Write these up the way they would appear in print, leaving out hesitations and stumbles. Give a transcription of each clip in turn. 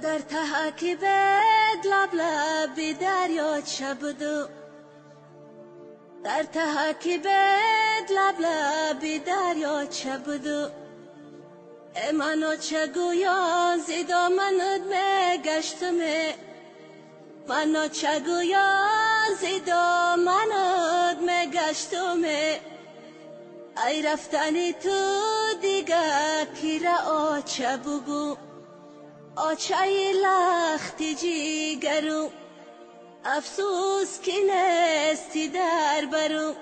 در تحکیبت لب لبی دریا چه بودو در تحکیبت لب لبی دریا چه بودو منو چه گویان زیدا منود مگشتمه منو چه گویان زیدا منود مگشتمه ای رفتنی تو دیگه کی را آچه بگو آچه لختی جیگرو افسوس کی نستی در برو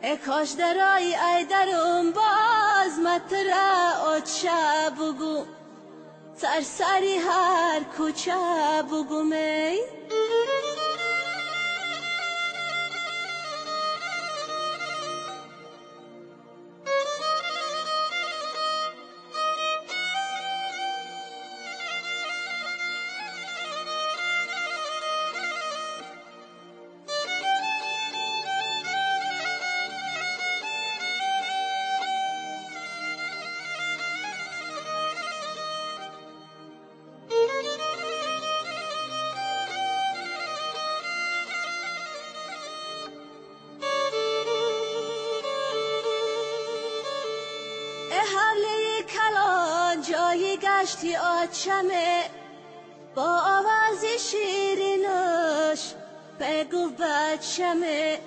ای کاش درای ای درم باز متره آچه بگو سرسری هر کوچه بگو می حوله کلان جایی گشتی آچمه با آوازی شیرینش بگو بچمه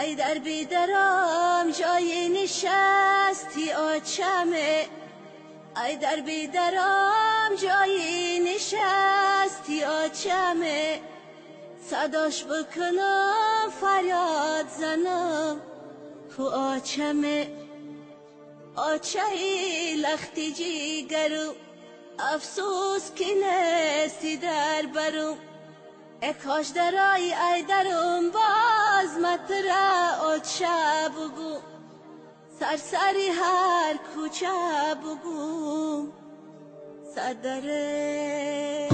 ای در بیدرام جایی نشستی آچمه ای در بیدرام جایی نشستی آچمه صداش بکنم فریاد زنم تو آچمه آچه لختی جیگرو افسوس کی نستی در برو ای کاش درای ای درم باز متره آچه بگو سرسری هر کوچه بگو صدره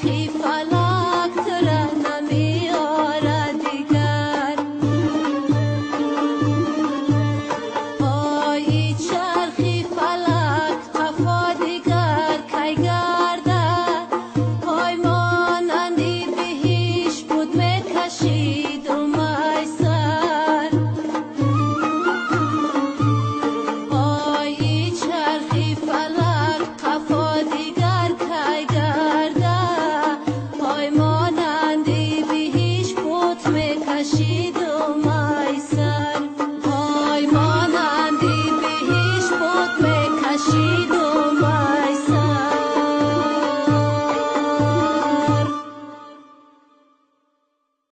خیف